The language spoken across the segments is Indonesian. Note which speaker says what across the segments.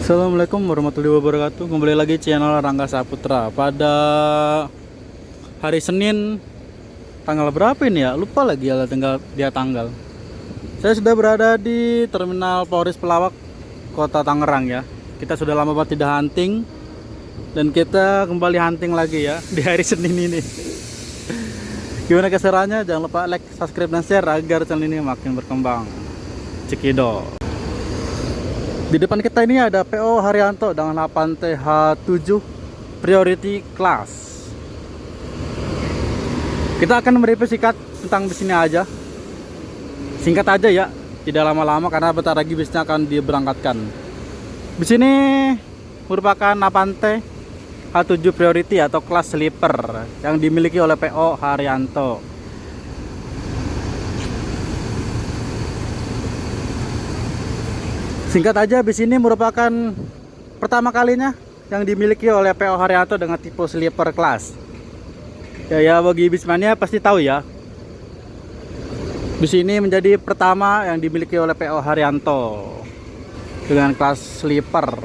Speaker 1: Assalamualaikum warahmatullahi wabarakatuh. Kembali lagi channel Rangga Saputra. Pada hari Senin tanggal berapa ini ya? Lupa lagi ya tanggal. Saya sudah berada di Terminal Polres Pelawak, Kota Tangerang ya. Kita sudah lama banget tidak hunting dan kita kembali hunting lagi ya di hari Senin ini. Gimana keseruannya? Jangan lupa like, subscribe dan share agar channel ini makin berkembang. Cekidot. Di depan kita ini ada PO Haryanto dengan 8TH7 Priority Class. Kita akan mereview singkat tentang bis ini aja. Singkat aja ya, tidak lama-lama karena bentar lagi bisnya akan diberangkatkan. Bis ini merupakan 8TH7 Priority atau kelas sleeper yang dimiliki oleh PO Haryanto. Singkat aja, bis ini merupakan pertama kalinya yang dimiliki oleh PO Haryanto dengan tipe sleeper class. Ya bagi bismania pasti tahu ya. Bis ini menjadi pertama yang dimiliki oleh PO Haryanto dengan kelas sleeper.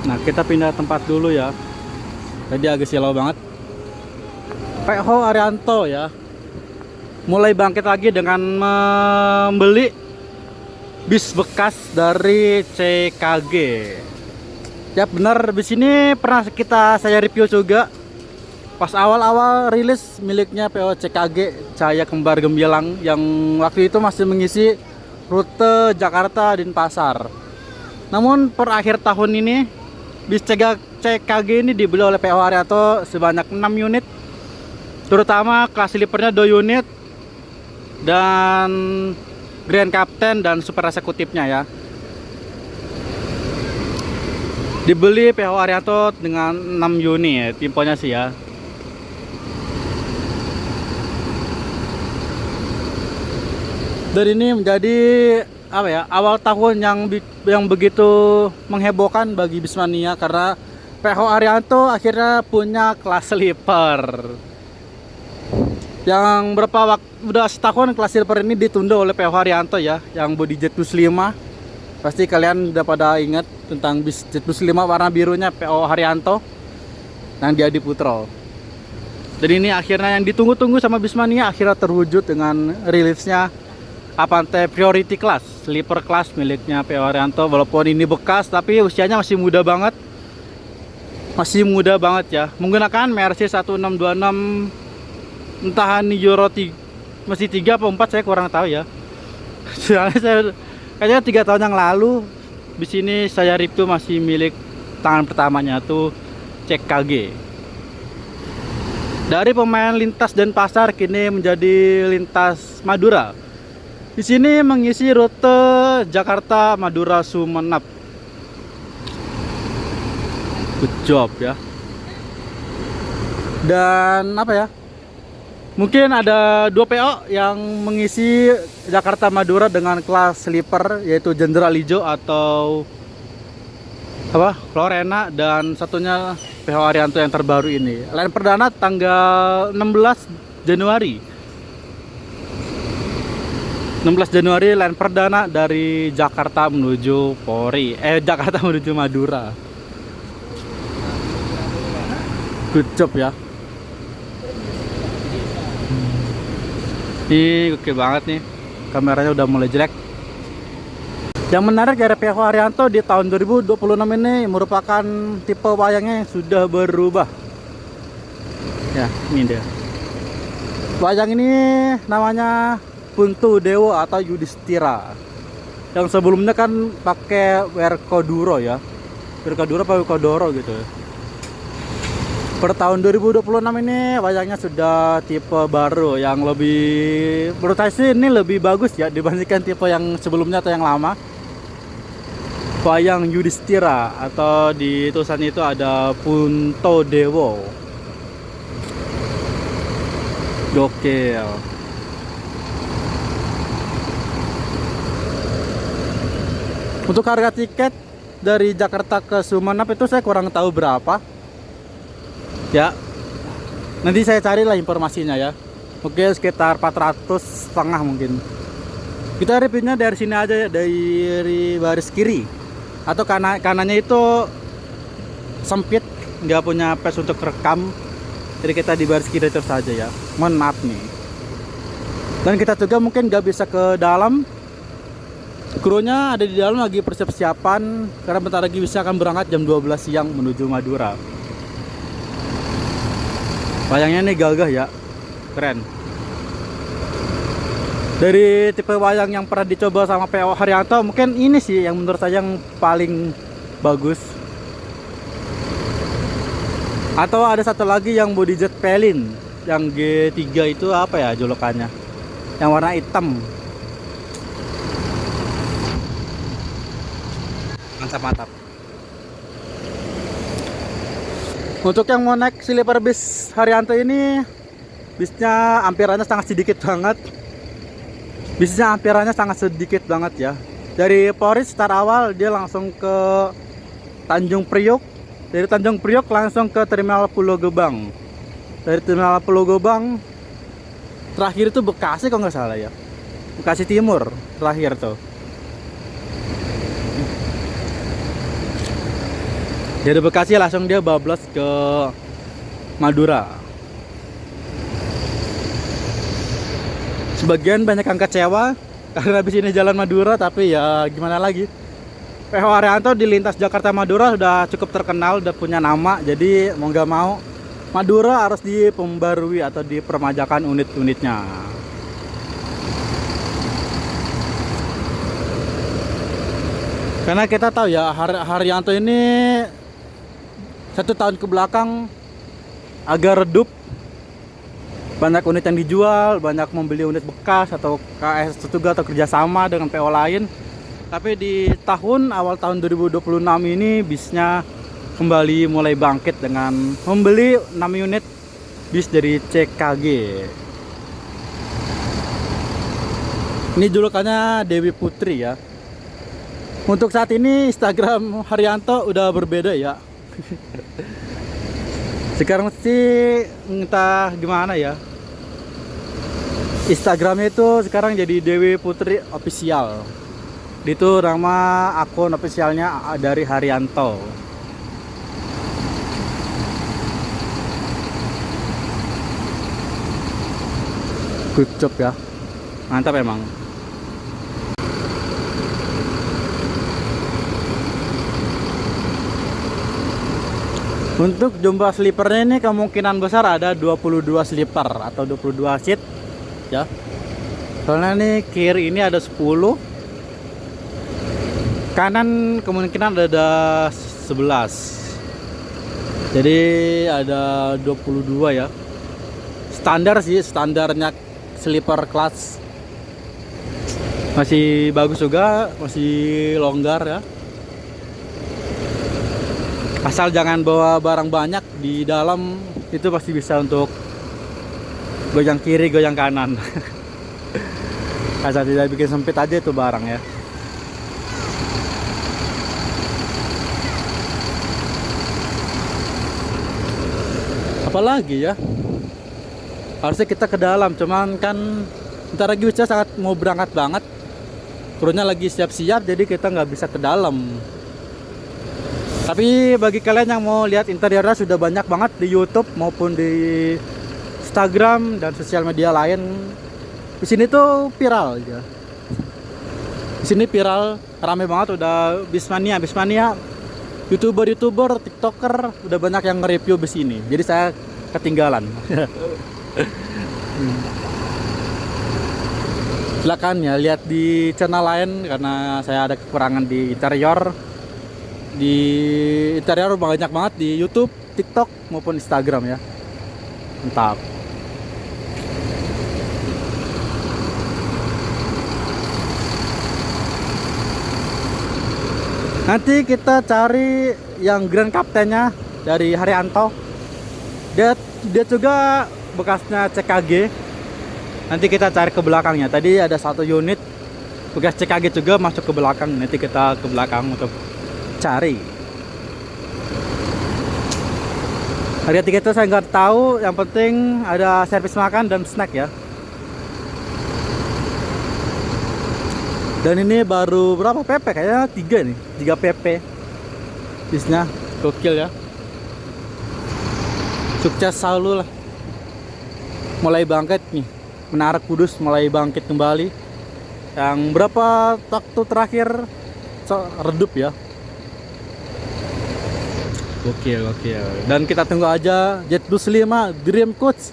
Speaker 1: Nah, kita pindah tempat dulu ya. Tadi agak silau banget. PO Haryanto ya mulai bangkit lagi dengan membeli bis bekas dari CKG. Ya benar, bis ini pernah saya review juga pas awal-awal rilis miliknya PO CKG Cahaya Kembar Gemilang yang waktu itu masih mengisi rute Jakarta Denpasar. Namun per akhir tahun ini bis CKG ini dibeli oleh PO Haryanto sebanyak 6 unit, terutama kelas sleepernya 2 unit dan Grand Captain dan super eksekutifnya ya. Dibeli PO Haryanto dengan 6 unit infonya sih ya. Dan ini menjadi apa ya, awal tahun yang begitu menghebohkan bagi bismania karena PO Haryanto akhirnya punya kelas sleeper. Yang udah setahun kelas sleeper ini ditunda oleh PO Haryanto ya, yang body Jet Plus 5. Pasti kalian udah pada ingat tentang bis Jet Plus 5 warna birunya PO Haryanto yang di Adi Putro. Dan ini akhirnya yang ditunggu-tunggu sama bismania akhirnya terwujud dengan rilisnya Avante Priority Class, sleeper class miliknya PO Haryanto. Walaupun ini bekas tapi usianya masih muda banget. Masih muda banget ya. Menggunakan Mercy 1626, entah ini Euro 3, masih 3 atau 4 saya kurang tahu ya. Soalnya saya kayaknya 3 tahun yang lalu bis ini saya review masih milik tangan pertamanya tuh CKG. Dari pemain lintas Denpasar kini menjadi lintas Madura. Di sini mengisi rute Jakarta Madura Sumenep. Good job ya. Dan apa ya? Mungkin ada 2 PO yang mengisi Jakarta Madura dengan kelas sleeper, yaitu Jenderal Ijo atau apa, Lorena, dan satunya PO Haryanto yang terbaru ini. Line perdana tanggal 16 Januari. 16 Januari line perdana dari Jakarta menuju Jakarta menuju Madura. Good job ya. Ini oke banget nih, kameranya udah mulai jelek. Yang menarik dari PO Haryanto di tahun 2026 ini merupakan tipe wayangnya yang sudah berubah. Ya, ini dia. Wayang ini namanya Puntu Dewo atau Yudhistira. Yang sebelumnya kan pakai Werkoduro ya. Werkoduro apa Werkodoro gitu. Per tahun 2026 ini wayangnya sudah tipe baru yang lebih, menurut saya sih ini lebih bagus ya dibandingkan tipe yang sebelumnya atau yang lama. Wayang Yudhistira atau di tulisan itu ada Punto Dewo. Gokil. Untuk harga tiket dari Jakarta ke Sumenep itu saya kurang tahu berapa. Ya, nanti saya carilah informasinya ya. Oke, sekitar 400 setengah mungkin. Kita reviewnya dari sini aja ya, dari baris kiri atau kanannya itu sempit, nggak punya space untuk rekam. Jadi kita di baris kiri terus saja ya. Mohon maaf nih. Dan kita juga mungkin nggak bisa ke dalam. Krunya ada di dalam lagi persiapan karena bentar lagi bisa akan berangkat jam 12 siang menuju Madura. Wayangnya nih gagah ya, keren. Dari tipe wayang yang pernah dicoba sama PO Haryanto, mungkin ini sih yang menurut saya yang paling bagus. Atau ada satu lagi yang body jet pelin, yang G3 itu apa ya julukannya, yang warna hitam. Mantap. Untuk yang mau naik sleeper bis Haryanto ini, bisnya ampirannya sangat sedikit banget. Ya. Dari Polri start awal dia langsung ke Tanjung Priok. Dari Tanjung Priok langsung ke Terminal Pulau Gebang. Dari Terminal Pulau Gebang terakhir itu Bekasi kalau nggak salah ya. Bekasi Timur terakhir tuh. Dari Bekasi langsung dia bablas ke Madura. Sebagian banyak yang kecewa karena habis ini jalan Madura, tapi ya gimana lagi. PO Haryanto di lintas Jakarta Madura sudah cukup terkenal, udah punya nama. Jadi mau nggak mau Madura harus dipembarui atau dipermajakan unit-unitnya. Karena kita tahu ya Haryanto ini 1 tahun ke belakang agak redup. Banyak unit yang dijual, banyak membeli unit bekas atau KS juga atau kerjasama dengan PO lain. Tapi di awal tahun 2026 ini bisnya kembali mulai bangkit dengan membeli 6 unit bis dari CKG. Ini julukannya Dewi Putri ya. Untuk saat ini Instagram Haryanto udah berbeda ya. Sekarang sih entah gimana ya, Instagramnya itu sekarang jadi Dewi Putri Official. Itu nama akun officialnya dari Haryanto. Good job ya, mantap emang. Untuk jumlah sleepernya ini kemungkinan besar ada 22 sleeper atau 22 seat ya. Soalnya nih kiri ini ada 10, kanan kemungkinan ada 11. Jadi ada 22 ya. Standar sih, standarnya sleeper kelas. Masih bagus juga, masih longgar ya. Asal jangan bawa barang banyak di dalam, itu pasti bisa untuk goyang kiri, goyang kanan. Asal tidak bikin sempit aja itu barang ya. Apalagi ya, harusnya kita ke dalam, cuman kan bentar lagi bisa sangat mau berangkat banget. Krunya lagi siap-siap, jadi kita nggak bisa ke dalam. Tapi bagi kalian yang mau lihat interiornya sudah banyak banget di YouTube maupun di Instagram dan sosial media lain. Di sini tuh viral ya. Di sini viral, rame banget, udah bismania. YouTuber, TikToker udah banyak yang nge-review bis ini. Jadi saya ketinggalan. Silakan ya lihat di channel lain karena saya ada kekurangan di interior. Di interior banyak banget di YouTube, TikTok maupun Instagram ya. Mantap. Nanti kita cari yang Grand Captainnya dari Haryanto. Dia juga bekasnya CKG. Nanti kita cari ke belakangnya. Tadi ada 1 unit bekas CKG juga masuk ke belakang. Nanti kita ke belakang untuk cari. Harga tiket itu saya nggak tahu, yang penting ada servis makan dan snack ya. Dan ini baru berapa PP? Kayaknya 3 nih, 3 PP. Bisnya gokil ya. Sukses selalu lah. Mulai bangkit nih. Menara Kudus mulai bangkit kembali. Yang berapa waktu terakhir redup ya. Gokil. Dan kita tunggu aja Jet Bus 5 Dream Coach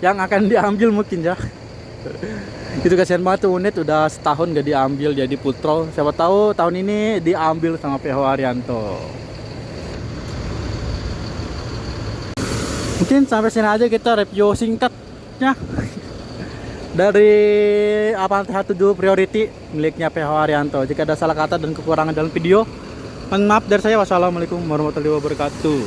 Speaker 1: yang akan diambil mungkin ya. Itu kasihan banget tuh unit udah setahun gak diambil jadi Putro. Siapa tahu tahun ini diambil sama PH Haryanto. Mungkin sampai sini aja kita review singkatnya dari Avanti H7 Priority miliknya PH Haryanto. Jika ada salah kata dan kekurangan dalam video, mohon maaf dari saya. Wassalamualaikum warahmatullahi wabarakatuh.